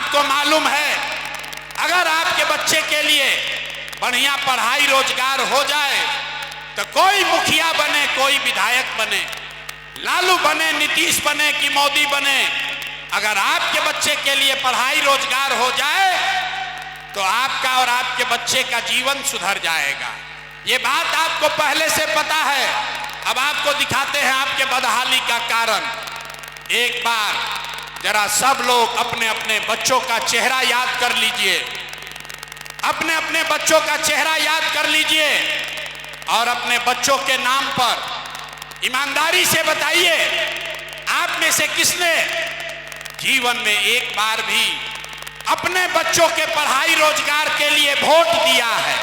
आपको मालूम है, अगर आपके बच्चे के लिए बढ़िया पढ़ाई रोजगार हो जाए तो कोई मुखिया बने, कोई विधायक बने, लालू बने, नीतीश बने कि मोदी बने, अगर आपके बच्चे के लिए पढ़ाई रोजगार हो जाए तो आपका और आपके बच्चे का जीवन सुधर जाएगा। ये बात आपको पहले से पता है। अब आपको दिखाते हैं आपके बदहाली का कारण। एक बार जरा सब लोग अपने अपने बच्चों का चेहरा याद कर लीजिए, अपने अपने बच्चों का चेहरा याद कर लीजिए और अपने बच्चों के नाम पर ईमानदारी से बताइए, आप में से किसने जीवन में एक बार भी अपने बच्चों के पढ़ाई रोजगार के लिए वोट दिया है?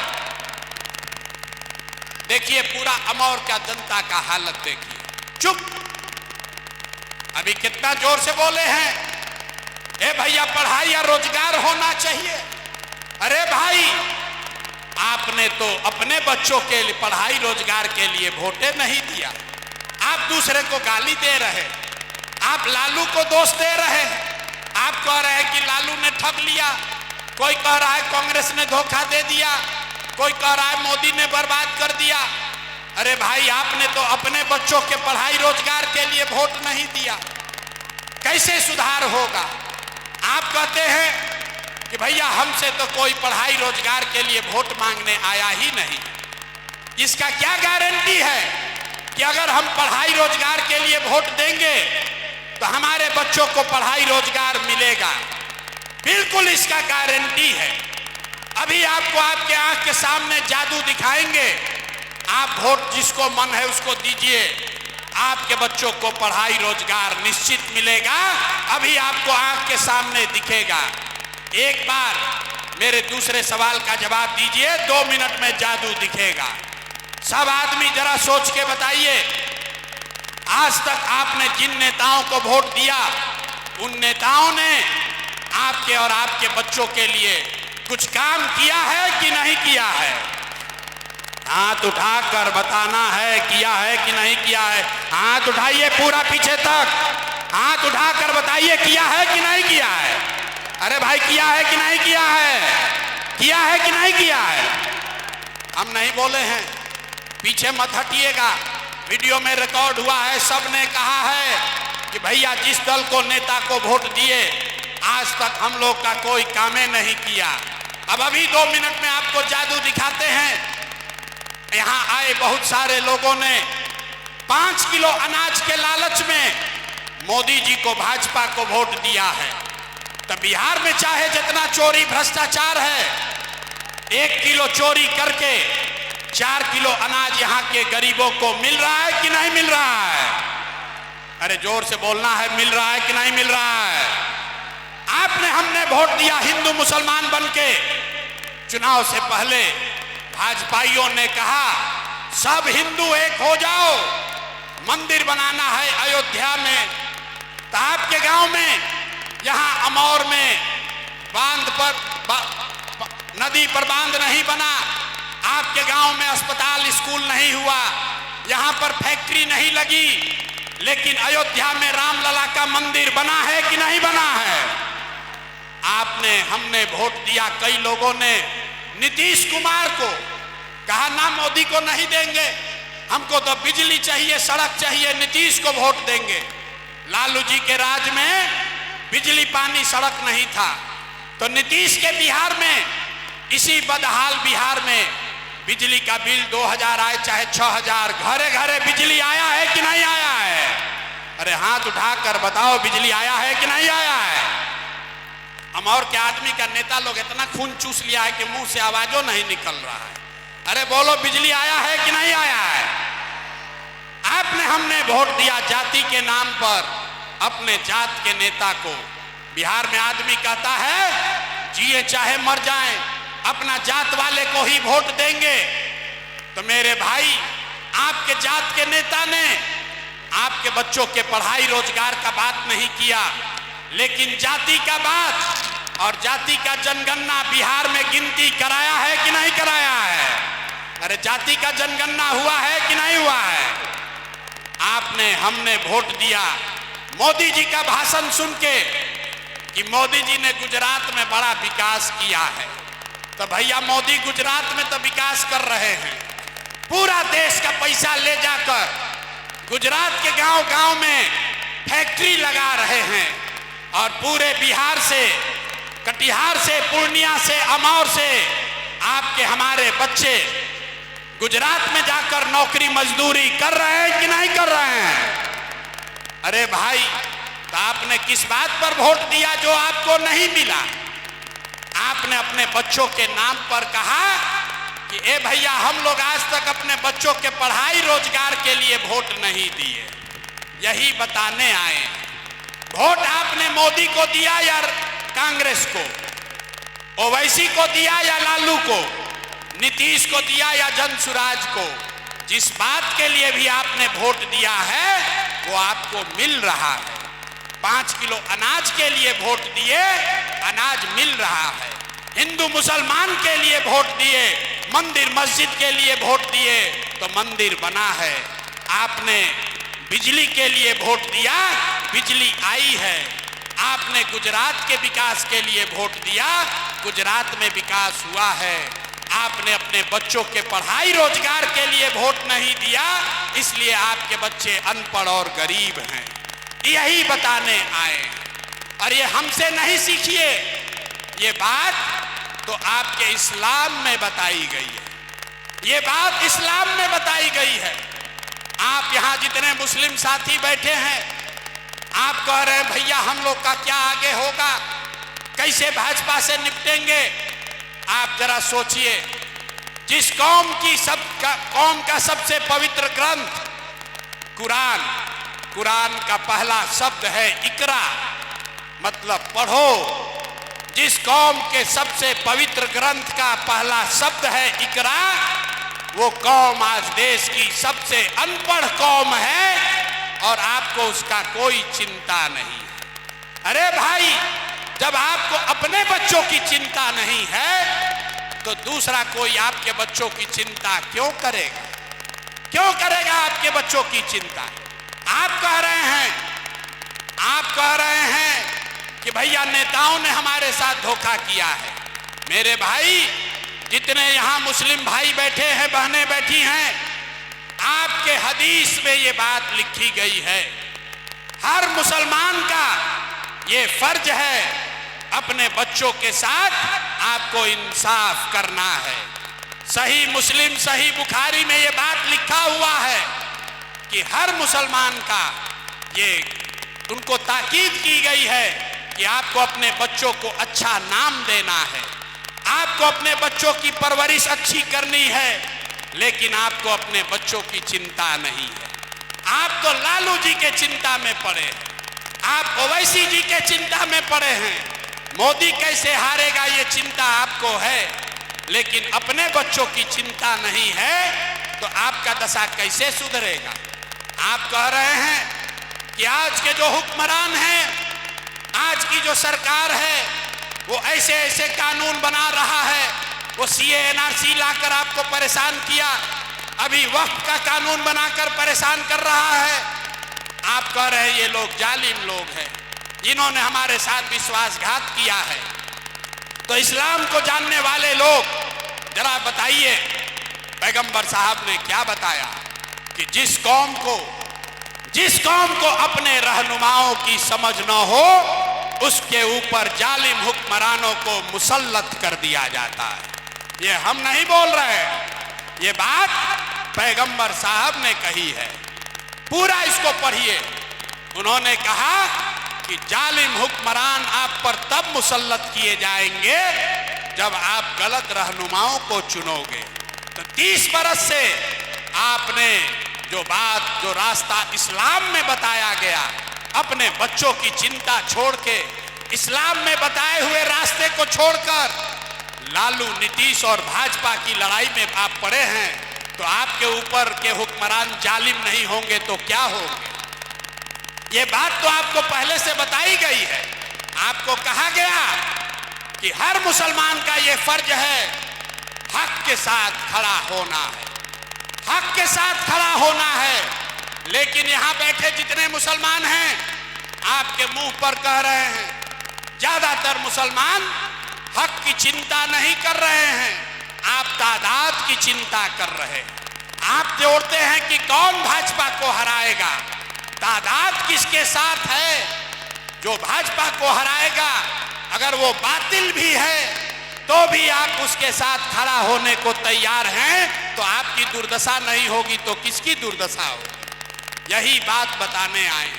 देखिए पूरा अमौर का जनता का हालत देखिए, चुप। अभी कितना जोर से बोले हैं, ए भैया पढ़ाई या रोजगार होना चाहिए। अरे भाई, आपने तो अपने बच्चों के लिए पढ़ाई रोजगार के लिए वोटे नहीं दिया। आप दूसरे को गाली दे रहे, आप लालू को दोष दे रहे। आप कह रहे हैं कि लालू ने ठग लिया, कोई कह रहा है कांग्रेस ने धोखा दे दिया, कोई कह रहा है मोदी ने बर्बाद कर दिया। अरे भाई, आपने तो अपने बच्चों के पढ़ाई रोजगार के लिए वोट नहीं दिया, कैसे सुधार होगा? आप कहते हैं कि भैया हमसे तो कोई पढ़ाई रोजगार के लिए वोट मांगने आया ही नहीं। इसका क्या गारंटी है कि अगर हम पढ़ाई रोजगार के लिए वोट देंगे तो हमारे बच्चों को पढ़ाई रोजगार मिलेगा? बिल्कुल इसका गारंटी है। अभी आपको आपके आंख के सामने जादू दिखाएंगे, आप वोट जिसको मन है उसको दीजिए, आपके बच्चों को पढ़ाई रोजगार निश्चित मिलेगा। अभी आपको आंख के सामने दिखेगा। एक बार मेरे दूसरे सवाल का जवाब दीजिए, 2 मिनट में जादू दिखेगा। सब आदमी जरा सोच के बताइए, आज तक आपने जिन नेताओं को वोट दिया, उन नेताओं ने आपके और आपके बच्चों के लिए कुछ काम किया है कि नहीं किया है? हाथ उठाकर बताना है, किया है कि नहीं किया है? हाथ उठाइए पूरा पीछे तक, हाथ उठाकर बताइए किया है कि नहीं किया है? अरे भाई, किया है कि नहीं किया है? किया है कि नहीं किया है? हम नहीं बोले हैं, पीछे मत हटिएगा, वीडियो में रिकॉर्ड हुआ है। सब ने कहा है कि भैया जिस दल को नेता को वोट दिए, आज तक हम लोग का कोई कामे नहीं किया। अब अभी 2 मिनट में आपको जादू दिखाते हैं। यहाँ आए बहुत सारे लोगों ने 5 किलो अनाज के लालच में मोदी जी को, भाजपा को वोट दिया है। तो बिहार में चाहे जितना चोरी भ्रष्टाचार है, 1 किलो चोरी करके 4 किलो अनाज यहाँ के गरीबों को मिल रहा है कि नहीं मिल रहा है? अरे जोर से बोलना है, मिल रहा है कि नहीं मिल रहा है? आपने, हमने वोट दिया हिंदू मुसलमान बनके। चुनाव से पहले भाजपाइयों ने कहा सब हिंदू एक हो जाओ, मंदिर बनाना है अयोध्या में। तो आपके गांव में, यहाँ अमौर में बांध पर, नदी पर बांध नहीं बना, आपके गांव में अस्पताल स्कूल नहीं हुआ, यहाँ पर फैक्ट्री नहीं लगी, लेकिन अयोध्या में रामलला का मंदिर बना है कि नहीं बना है? आपने, हमने वोट दिया, कई लोगों ने नीतीश कुमार को कहा ना, मोदी को नहीं देंगे, हमको तो बिजली चाहिए, सड़क चाहिए, नीतीश को वोट देंगे। लालू जी के राज में बिजली पानी सड़क नहीं था, तो नीतीश के बिहार में, इसी बदहाल बिहार में बिजली का बिल 2000 आए चाहे 6000, घरे घरे बिजली आया है कि नहीं आया है? अरे हाथ उठाकर बताओ, बिजली आया है कि नहीं आया है? अमौर के आदमी का नेता लोग इतना खून चूस लिया है कि मुंह से आवाजों नहीं निकल रहा है। अरे बोलो, बिजली आया है कि नहीं आया है? आपने, हमने वोट दिया जाति के नाम पर अपने जात के नेता को। बिहार में आदमी कहता है जिए चाहे मर जाएं, अपना जात वाले को ही वोट देंगे। तो मेरे भाई, आपके जात के नेता ने आपके बच्चों के पढ़ाई रोजगार का बात नहीं किया, लेकिन जाति का बात और जाति का जनगणना बिहार में गिनती कराया है कि नहीं कराया है? अरे जाति का जनगणना हुआ है कि नहीं हुआ है? आपने, हमने वोट दिया। मोदी जी का भाषण सुन के कि मोदी जी ने गुजरात में बड़ा विकास किया है। तो भैया मोदी गुजरात में तो विकास कर रहे हैं, पूरा देश का पैसा ले जाकर गुजरात के गांव-गांव में फैक्ट्री लगा रहे हैं और पूरे बिहार से, कटिहार से, पूर्णिया से, अमौर से आपके हमारे बच्चे गुजरात में जाकर नौकरी मजदूरी कर रहे हैं कि नहीं कर रहे हैं? अरे भाई, तो आपने किस बात पर वोट दिया जो आपको नहीं मिला? आपने अपने बच्चों के नाम पर कहा कि ए भैया हम लोग आज तक अपने बच्चों के पढ़ाई रोजगार के लिए वोट नहीं दिए। यही बताने आए। वोट आपने मोदी को दिया या कांग्रेस को, ओवैसी को दिया या लालू को, नीतीश को दिया या जनसुराज को? जिस बात के लिए भी आपने वोट दिया है वो आपको मिल रहा है। 5 किलो अनाज के लिए वोट दिए, अनाज मिल रहा है। हिंदू मुसलमान के लिए वोट दिए, मंदिर मस्जिद के लिए वोट दिए तो मंदिर बना है। आपने बिजली के लिए वोट दिया, बिजली आई है। आपने गुजरात के विकास के लिए वोट दिया, गुजरात में विकास हुआ है। आपने अपने बच्चों के पढ़ाई रोजगार के लिए वोट नहीं दिया, इसलिए आपके बच्चे अनपढ़ और गरीब हैं। यही बताने आए। और ये हमसे नहीं सीखिए, ये बात तो आपके इस्लाम में बताई गई है। ये बात इस्लाम में बताई गई है। आप यहाँ जितने मुस्लिम साथी बैठे हैं, आप कह रहे हैं भैया हम लोग का क्या आगे होगा, कैसे भाजपा से निपटेंगे? आप जरा सोचिए, जिस कौम का सबसे पवित्र ग्रंथ कुरान, कुरान का पहला शब्द है इकरा, मतलब पढ़ो। जिस कौम के सबसे पवित्र ग्रंथ का पहला शब्द है इकरा, वो कौम आज देश की सबसे अनपढ़ कौम है और आपको उसका कोई चिंता नहीं है। अरे भाई, जब आपको अपने बच्चों की चिंता नहीं है तो दूसरा कोई आपके बच्चों की चिंता क्यों करेगा? क्यों करेगा आपके बच्चों की चिंता? आप कह रहे हैं कि भैया नेताओं ने हमारे साथ धोखा किया है। मेरे भाई, जितने यहाँ मुस्लिम भाई बैठे हैं, बहनें बैठी हैं, आपके हदीस में ये बात लिखी गई है। हर मुसलमान का ये फर्ज है, अपने बच्चों के साथ आपको इंसाफ करना है। सही मुस्लिम, सही बुखारी में ये बात लिखा हुआ है कि हर मुसलमान का ये उनको ताकीद की गई है कि आपको अपने बच्चों को अच्छा नाम देना है, आपको अपने बच्चों की परवरिश अच्छी करनी है, लेकिन आपको अपने बच्चों की चिंता नहीं है। आप तो लालू जी के चिंता में पड़े हैं, आप ओवैसी जी के चिंता में पड़े हैं। मोदी कैसे हारेगा ये चिंता आपको है, लेकिन अपने बच्चों की चिंता नहीं है तो आपका दशा कैसे सुधरेगा? आप कह रहे हैं कि आज के जो हुक्मरान हैं, आज की जो सरकार है, वो ऐसे ऐसे कानून बना रहा है। वो CA NRC लाकर आपको परेशान किया, अभी वक्फ का कानून बनाकर परेशान कर रहा है। आप कह रहे हैं ये लोग जालिम लोग हैं, जिन्होंने हमारे साथ विश्वासघात किया है। तो इस्लाम को जानने वाले लोग जरा बताइए, पैगंबर साहब ने क्या बताया कि जिस कौम को अपने रहनुमाओं की समझ न हो, उसके ऊपर जालिम हुक्मरानों को मुसल्लत कर दिया जाता है। ये हम नहीं बोल रहे, ये बात पैगंबर साहब ने कही है। पूरा इसको पढ़िए। उन्होंने कहा कि जालिम हुक्मरान आप पर तब मुसल्लत किए जाएंगे जब आप गलत रहनुमाओं को चुनोगे। तो 30 बरस से आपने जो रास्ता इस्लाम में बताया गया, अपने बच्चों की चिंता छोड़ के इस्लाम में बताए हुए रास्ते को छोड़कर लालू, नीतीश और भाजपा की लड़ाई में आप पड़े हैं। तो आपके ऊपर के हुक्मरान जालिम नहीं होंगे तो क्या होंगे? ये बात तो आपको पहले से बताई गई है। आपको कहा गया कि हर मुसलमान का ये फर्ज है हक के साथ खड़ा होना है, हक के साथ खड़ा होना है। लेकिन यहाँ बैठे जितने मुसलमान हैं, आपके मुंह पर कह रहे हैं ज्यादातर मुसलमान हक की चिंता नहीं कर रहे हैं, आप तादाद की चिंता कर रहे हैं। आप जोड़ते हैं कि कौन भाजपा को हराएगा, तादाद किसके साथ है। जो भाजपा को हराएगा अगर वो बातिल भी है तो भी आप उसके साथ खड़ा होने को तैयार हैं, तो आपकी दुर्दशा नहीं होगी तो किसकी दुर्दशा होगी। यही बात बताने आए।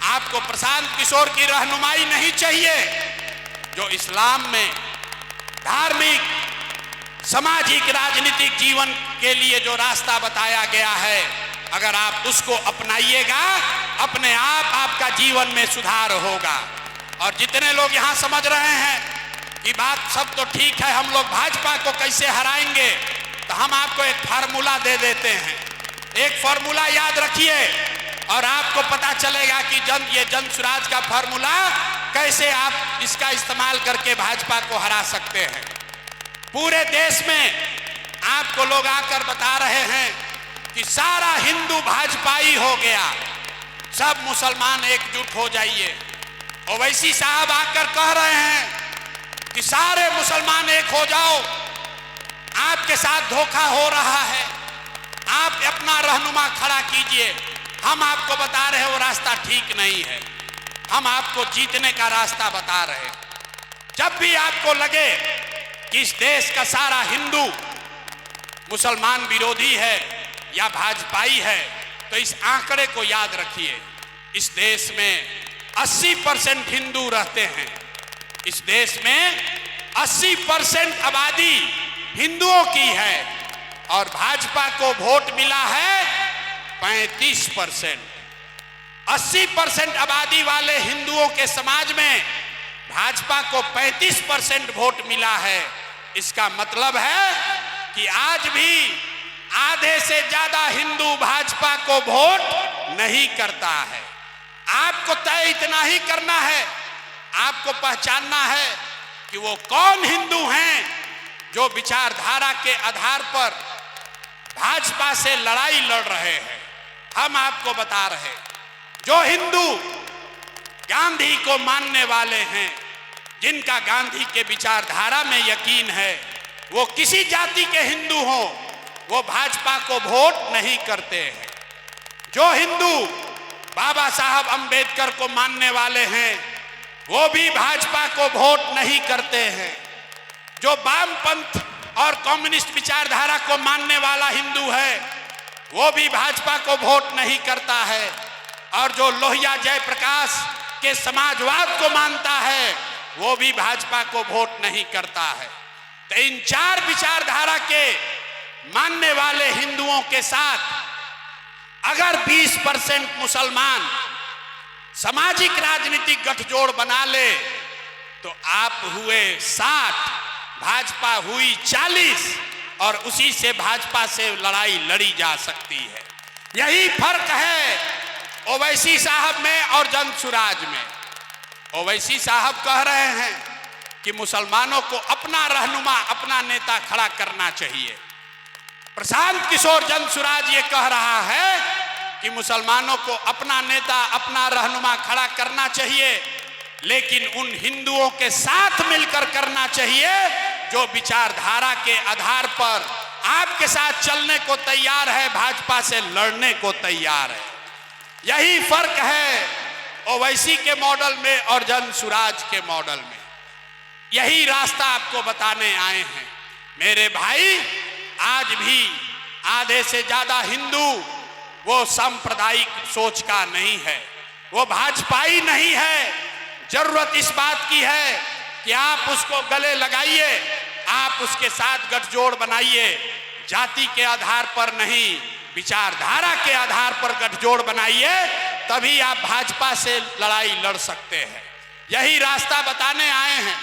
आपको प्रशांत किशोर की रहनुमाई नहीं चाहिए। जो इस्लाम में धार्मिक, सामाजिक, राजनीतिक जीवन के लिए जो रास्ता बताया गया है, अगर आप उसको अपनाइएगा, अपने आप आपका जीवन में सुधार होगा। और जितने लोग यहां समझ रहे हैं कि बात सब तो ठीक है, हम लोग भाजपा को कैसे हराएंगे, तो हम आपको एक फार्मूला दे देते हैं। एक फार्मूला याद रखिए और आपको पता चलेगा कि ये जन स्वराज का फार्मूला कैसे आप इसका इस्तेमाल करके भाजपा को हरा सकते हैं। पूरे देश में आपको लोग आकर बता रहे हैं कि सारा हिंदू भाजपाई हो गया, सब मुसलमान एकजुट हो जाइए। ओवैसी साहब आकर कह रहे हैं कि सारे मुसलमान एक हो जाओ, आपके साथ धोखा हो रहा है, आप अपना रहनुमा खड़ा कीजिए। हम आपको बता रहे हैं वो रास्ता ठीक नहीं है, हम आपको जीतने का रास्ता बता रहे हैं। जब भी आपको लगे कि इस देश का सारा हिंदू मुसलमान विरोधी है या भाजपाई है, तो इस आंकड़े को याद रखिए। इस देश में 80% हिंदू रहते हैं। इस देश में 80% आबादी हिंदुओं की है और भाजपा को वोट मिला है 35%। 80% आबादी वाले हिंदुओं के समाज में भाजपा को 35% वोट मिला है। इसका मतलब है कि आज भी आधे से ज्यादा हिंदू भाजपा को वोट नहीं करता है। आपको तय इतना ही करना है, आपको पहचानना है कि वो कौन हिंदू हैं जो विचारधारा के आधार पर भाजपा से लड़ाई लड़ रहे हैं। हम आपको बता रहे हैं, जो हिंदू गांधी को मानने वाले हैं, जिनका गांधी के विचारधारा में यकीन है, वो किसी जाति के हिंदू हों, वो भाजपा को वोट नहीं करते हैं। जो हिंदू बाबा साहब अंबेडकर को मानने वाले हैं, वो भी भाजपा को वोट नहीं करते हैं। जो वामपंथ और कम्युनिस्ट विचारधारा को मानने वाला हिंदू है, वो भी भाजपा को वोट नहीं करता है। और जो लोहिया जयप्रकाश के समाजवाद को मानता है, वो भी भाजपा को वोट नहीं करता है। तो इन चार विचारधारा के मानने वाले हिंदुओं के साथ अगर 20% मुसलमान सामाजिक राजनीतिक गठजोड़ बना ले, तो आप हुए 60, भाजपा हुई 40 और उसी से भाजपा से लड़ाई लड़ी जा सकती है। यही फर्क है ओवैसी साहब में और जन स्वराज में। ओवैसी साहब कह रहे हैं कि मुसलमानों को अपना रहनुमा, अपना नेता खड़ा करना चाहिए। प्रशांत किशोर जन स्वराज ये कह रहा है कि मुसलमानों को अपना नेता, अपना रहनुमा खड़ा करना चाहिए, लेकिन उन हिंदुओं के साथ मिलकर करना चाहिए जो विचारधारा के आधार पर आपके साथ चलने को तैयार है, भाजपा से लड़ने को तैयार है। यही फर्क है ओवैसी के मॉडल में और जन स्वराज के मॉडल में। यही रास्ता आपको बताने आए हैं। मेरे भाई, आज भी आधे से ज्यादा हिंदू वो सांप्रदायिक सोच का नहीं है, वो भाजपाई नहीं है। जरूरत इस बात की है कि आप उसको गले लगाइए, आप उसके साथ गठजोड़ बनाइए। जाति के आधार पर नहीं, विचारधारा के आधार पर गठजोड़ बनाइए, तभी आप भाजपा से लड़ाई लड़ सकते हैं। यही रास्ता बताने आए हैं।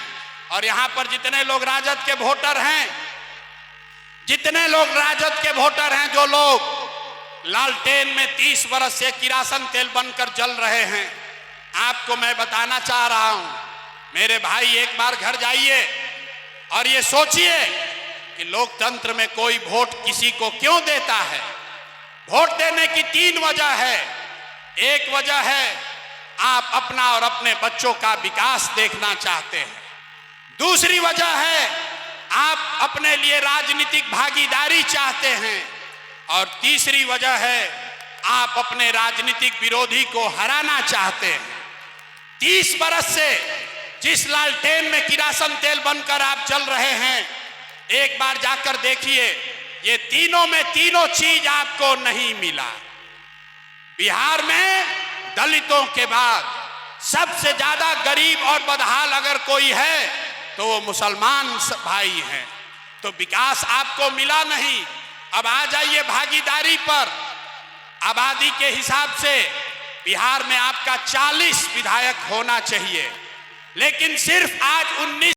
और यहां पर जितने लोग राजद के वोटर हैं, जितने लोग राजद के वोटर हैं, जो लोग लालटेन में 30 बरस से किरासन तेल बनकर जल रहे हैं, आपको मैं बताना चाह रहा हूं, मेरे भाई, एक बार घर जाइए और ये सोचिए कि लोकतंत्र में कोई वोट किसी को क्यों देता है। वोट देने की 3 वजह है। एक वजह है आप अपना और अपने बच्चों का विकास देखना चाहते हैं। दूसरी वजह है आप अपने लिए राजनीतिक भागीदारी चाहते हैं। और तीसरी वजह है आप अपने राजनीतिक विरोधी को हराना चाहते हैं। 30 बरस से जिस लालटेन में किरासन तेल बनकर आप चल रहे हैं, एक बार जाकर देखिए, ये तीनों में तीनों चीज आपको नहीं मिला। बिहार में दलितों के बाद सबसे ज्यादा गरीब और बदहाल अगर कोई है तो वो मुसलमान भाई हैं। तो विकास आपको मिला नहीं। अब आ जाइए भागीदारी पर। आबादी के हिसाब से बिहार में आपका 40 विधायक होना चाहिए, लेकिन सिर्फ आज 19